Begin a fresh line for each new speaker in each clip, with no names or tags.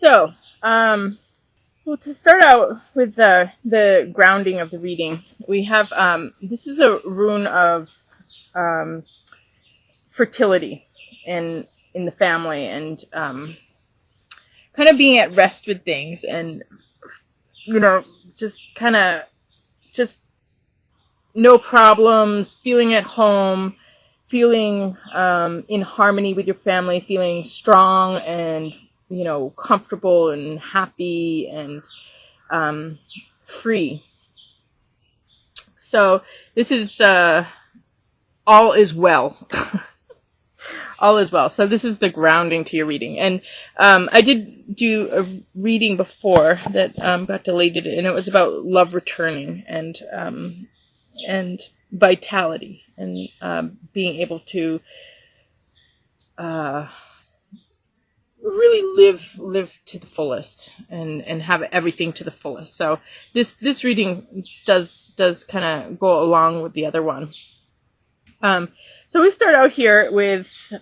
So, well, to start out with the grounding of the reading, we have this is a rune of um, fertility in the family, and kind of being at rest with things, and just kind of just no problems, feeling at home, feeling in harmony with your family, feeling strong and comfortable and happy and free. So this is all is well. All is well. So this is the grounding to your reading. And I did do a reading before that got delayed, and it was about love returning and vitality and being able to really live to the fullest and have everything to the fullest. So this reading does kind of go along with the other one. So we start out here with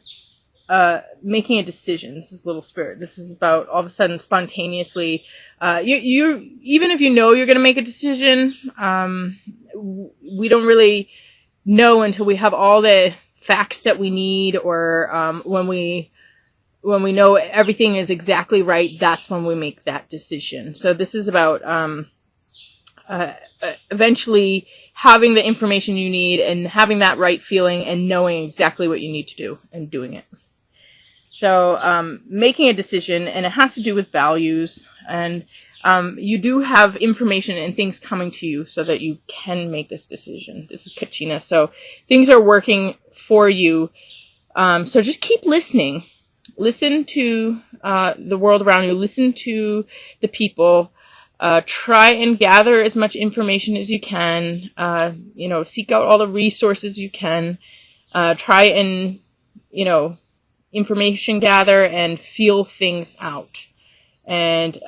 making a decision. This is Little Spirit. This is about all of a sudden spontaneously. You even if you know you're going to make a decision, we don't really know until we have all the facts that we need, or when we know everything is exactly right. That's when we make that decision. So this is about eventually having the information you need and having that right feeling and knowing exactly what you need to do and doing it. So making a decision, and it has to do with values, and you do have information and things coming to you so that you can make this decision. This is Kachina. So things are working for you. So just keep listening. Listen to the world around you. Listen to the people. Try and gather as much information as you can. Seek out all the resources you can. Try and, information gather and feel things out. And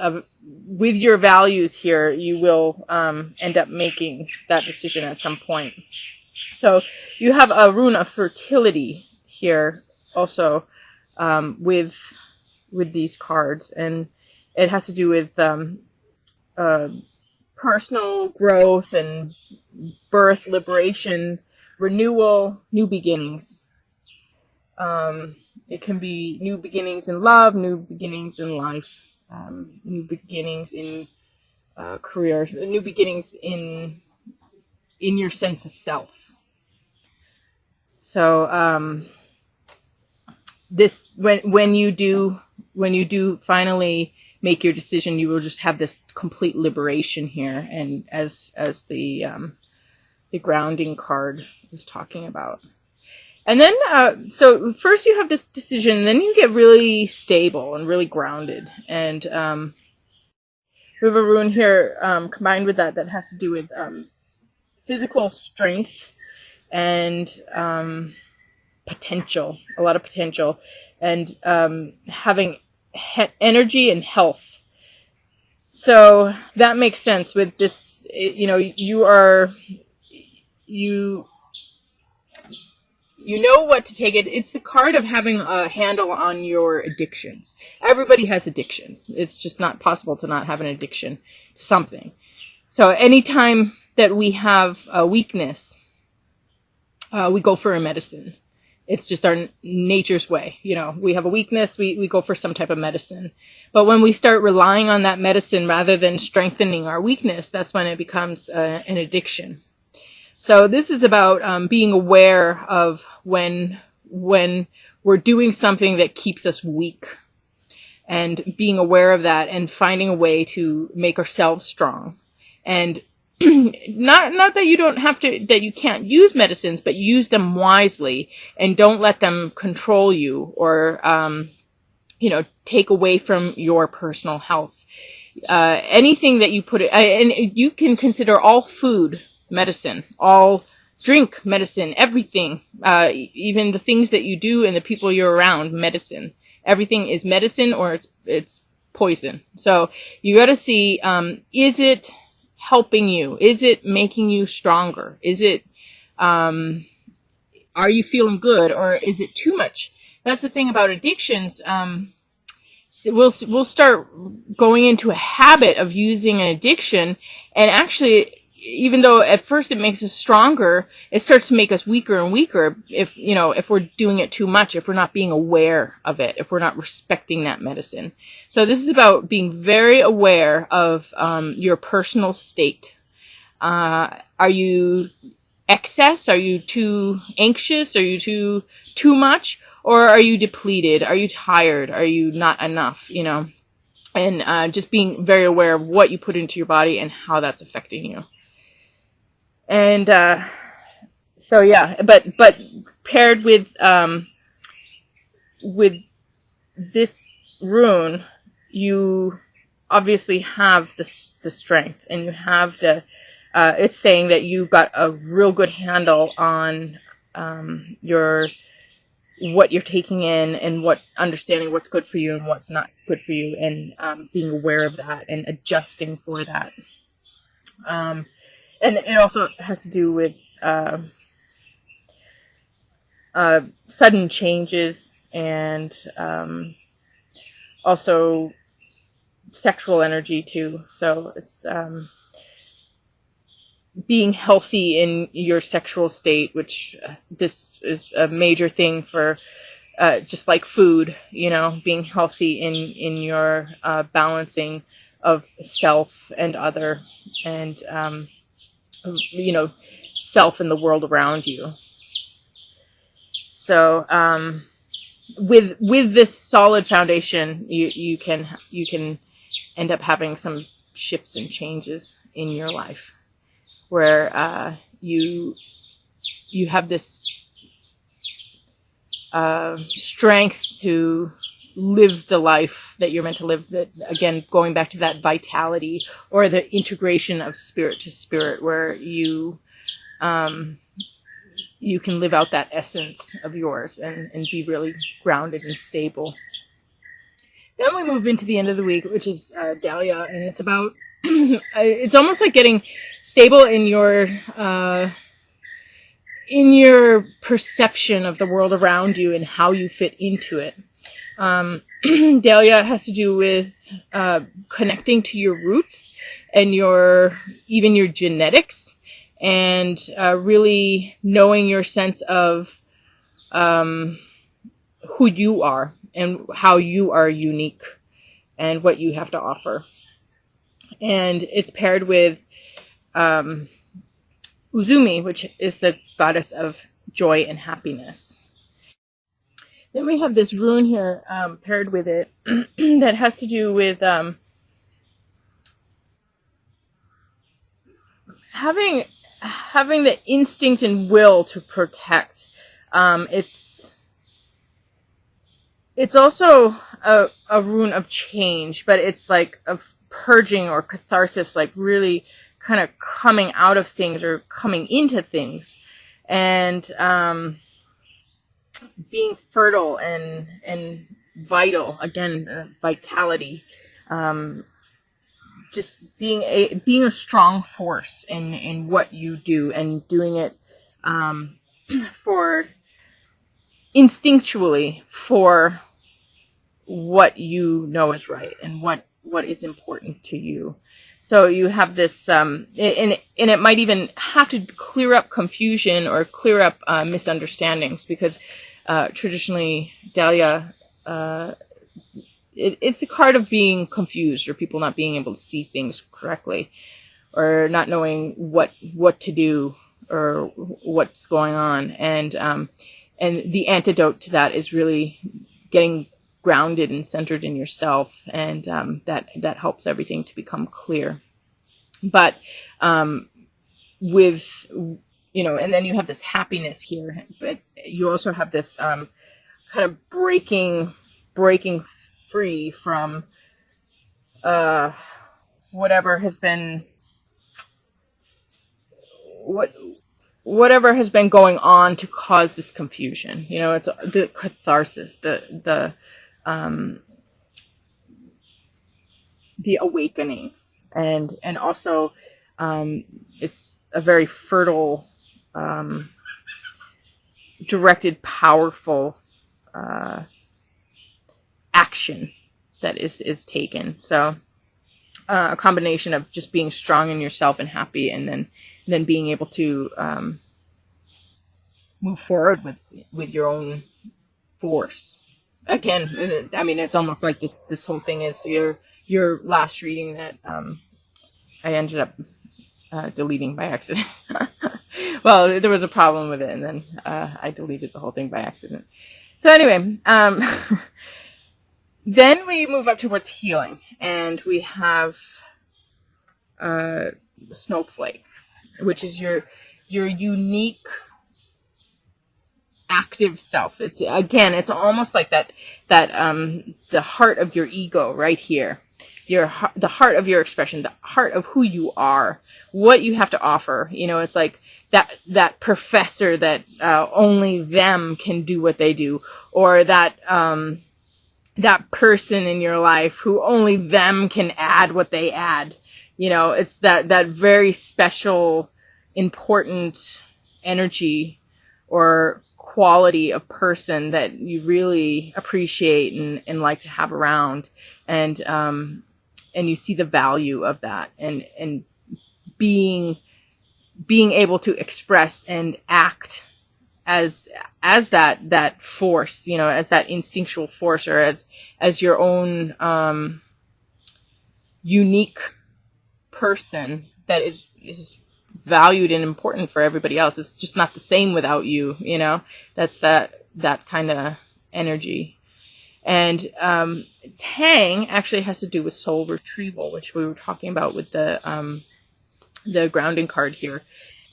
with your values here, you will end up making that decision at some point. So you have a rune of fertility here also with these cards, and it has to do with personal growth and birth, liberation, renewal, new beginnings. It can be new beginnings in love, new beginnings in life, new beginnings in career, new beginnings in your sense of self. So this when you do finally make your decision, you will just have this complete liberation here, and as the grounding card is talking about. And then, so first you have this decision, and then you get really stable and really grounded. And we have a rune here combined with that has to do with physical strength and potential, a lot of potential, and having energy and health. So that makes sense with this. You know what to take it. It's the card of having a handle on your addictions. Everybody has addictions. It's just not possible to not have an addiction to something. So anytime that we have a weakness, we go for a medicine. It's just our nature's way. We have a weakness, we go for some type of medicine. But when we start relying on that medicine rather than strengthening our weakness, that's when it becomes an addiction. So this is about being aware of when we're doing something that keeps us weak, and being aware of that and finding a way to make ourselves strong. And not that you don't have to, that you can't use medicines, but use them wisely and don't let them control you or, take away from your personal health. Anything that you put, and you can consider all food medicine, all drink medicine, everything, even the things that you do and the people you're around, medicine. Everything is medicine, or it's poison. So you got to see, is it helping you? Is it making you stronger? Is it, are you feeling good, or is it too much? That's the thing about addictions. we'll start going into a habit of using an addiction, and actually, even though at first it makes us stronger, it starts to make us weaker and weaker if we're doing it too much, if we're not being aware of it, if we're not respecting that medicine. So this is about being very aware of your personal state. Are you excess? Are you too anxious? Are you too much? Or are you depleted? Are you tired? Are you not enough? And just being very aware of what you put into your body and how that's affecting you. And so yeah, but paired with this rune, you obviously have the strength, and you have it's saying that you've got a real good handle on what you're taking in, and understanding what's good for you and what's not good for you, and being aware of that and adjusting for that. And it also has to do with sudden changes, and also sexual energy too. So it's being healthy in your sexual state, which this is a major thing for just like food, being healthy in your balancing of self and other, and self and the world around you. So with this solid foundation, you can end up having some shifts and changes in your life, where you have this strength to live the life that you're meant to live. That, again, going back to that vitality, or the integration of spirit to spirit, where you can live out that essence of yours and be really grounded and stable. Then we move into the end of the week, which is Dahlia, and it's about it's almost like getting stable in your perception of the world around you and how you fit into it. Dahlia has to do with connecting to your roots and even your genetics, and really knowing your sense of who you are and how you are unique and what you have to offer. And it's paired with Uzumi, which is the goddess of joy and happiness. Then we have this rune here paired with it that has to do with having the instinct and will to protect. It's also a rune of change, but it's like of purging or catharsis, like really kind of coming out of things or coming into things, and being fertile and vital, again, vitality, just being a strong force in what you do, and doing it for instinctually for what you know is right and what is important to you. So you have this, and it might even have to clear up confusion or clear up misunderstandings, because traditionally Dahlia, it's the card of being confused, or people not being able to see things correctly, or not knowing what to do or what's going on. And the antidote to that is really getting grounded and centered in yourself, and that helps everything to become clear. But with and then you have this happiness here, but you also have this kind of breaking free from whatever has been going on to cause this confusion. It's the catharsis, the awakening, and also it's a very fertile, directed, powerful action that is taken. So a combination of just being strong in yourself and happy, and then being able to move forward with your own force. Again, I mean, it's almost like this whole thing is your last reading that I ended up deleting by accident. Well, there was a problem with it, and then I deleted the whole thing by accident. So anyway, then we move up towards healing, and we have snowflake, which is your unique active self. It's almost like that the heart of your ego right here. The heart of your expression, the heart of who you are, what you have to offer. It's like that professor that only them can do what they do, or that person in your life who only them can add what they add. It's that very special, important energy or quality of person that you really appreciate and like to have around, and you see the value of that, and being able to express and act as that force, as that instinctual force, or as your own unique person that is valued and important for everybody else. It's just not the same without you. That's that kind of energy. And Tang actually has to do with soul retrieval, which we were talking about with the grounding card here.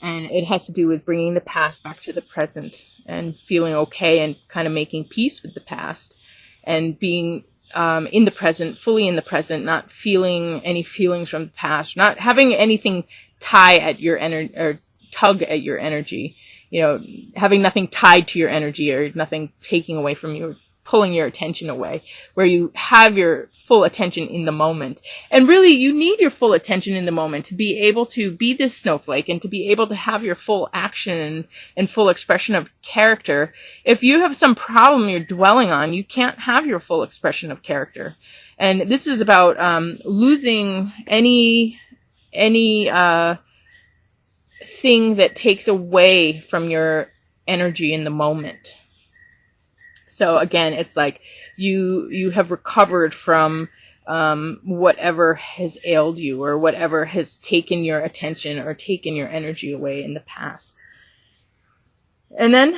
And it has to do with bringing the past back to the present and feeling okay and kind of making peace with the past, and being in the present, fully in the present, not feeling any feelings from the past, not having anything tie at your energy or tug at your energy, having nothing tied to your energy, or nothing taking away from you, pulling your attention away, where you have your full attention in the moment. And really, you need your full attention in the moment to be able to be this snowflake and to be able to have your full action and full expression of character. If you have some problem you're dwelling on, you can't have your full expression of character. And this is about losing any thing that takes away from your energy in the moment. So again, it's like you have recovered from whatever has ailed you, or whatever has taken your attention or taken your energy away in the past. And then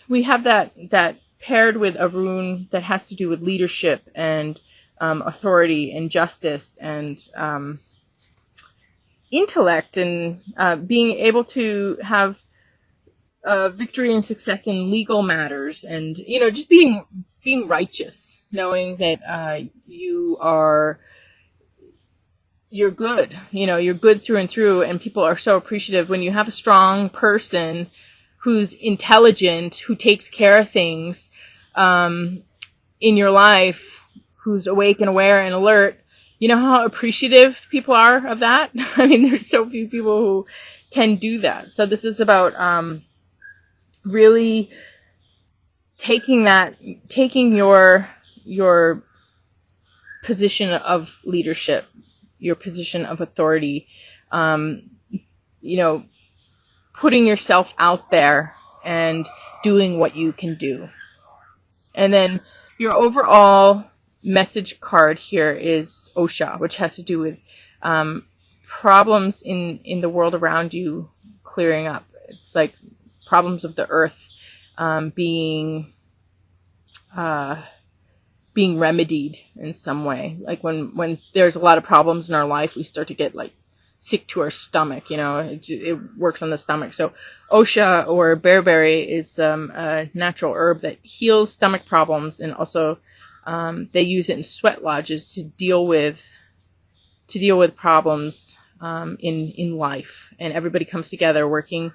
we have that paired with a rune that has to do with leadership and authority and justice and intellect, and being able to have victory and success in legal matters, and just being righteous, knowing that you're good, you're good through and through, and people are so appreciative when you have a strong person who's intelligent, who takes care of things in your life, who's awake and aware and alert. You know how appreciative people are of that? I mean, there's so few people who can do that. So this is about really taking your position of leadership, your position of authority, putting yourself out there and doing what you can do. And then your overall message card here is Osha, which has to do with problems in the world around you clearing up. It's like problems of the earth being remedied in some way. Like when there's a lot of problems in our life, we start to get like sick to our stomach, it works on the stomach. So Osha or bearberry is a natural herb that heals stomach problems, and also they use it in sweat lodges to deal with problems in life. And everybody comes together working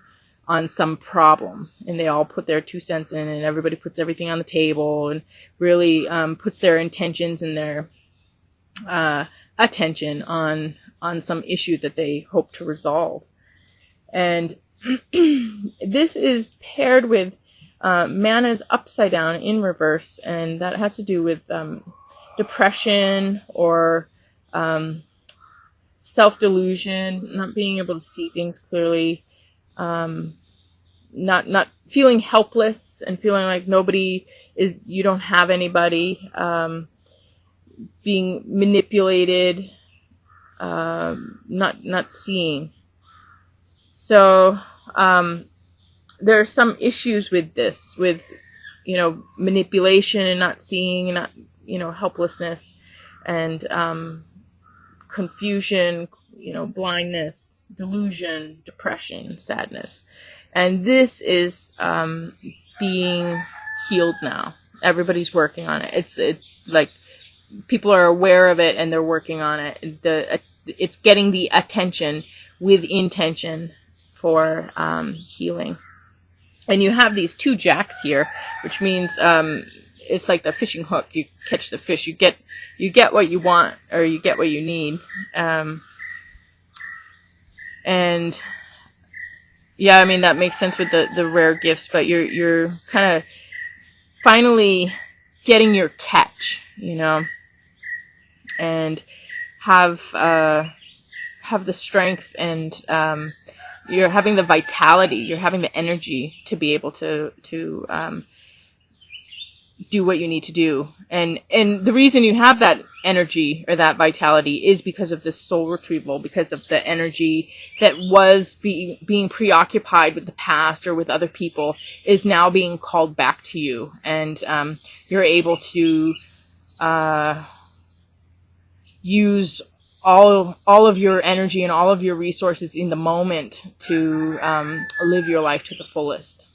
on some problem, and they all put their 2 cents in, and everybody puts everything on the table and really puts their intentions and their attention on some issue that they hope to resolve. And this is paired with mana's upside down in reverse, and that has to do with depression or self-delusion, not being able to see things clearly, not feeling helpless and feeling like you don't have anybody, being manipulated, not seeing. So there are some issues with this, with manipulation and not seeing, not helplessness and confusion, blindness, delusion, depression, sadness. And this is being healed now. Everybody's working on it. It's like people are aware of it and they're working on it. It's getting the attention with intention for healing. And you have these 2 jacks here, which means it's like the fishing hook. You catch the fish. You get what you want, or you get what you need. And yeah, I mean, that makes sense with the rare gifts, but you're kind of finally getting your catch, and have the strength, and you're having the vitality, you're having the energy to be able to do what you need to do. And the reason you have that energy or that vitality is because of this soul retrieval, because of the energy that was being preoccupied with the past or with other people is now being called back to you. And you're able to use all of your energy and all of your resources in the moment to live your life to the fullest.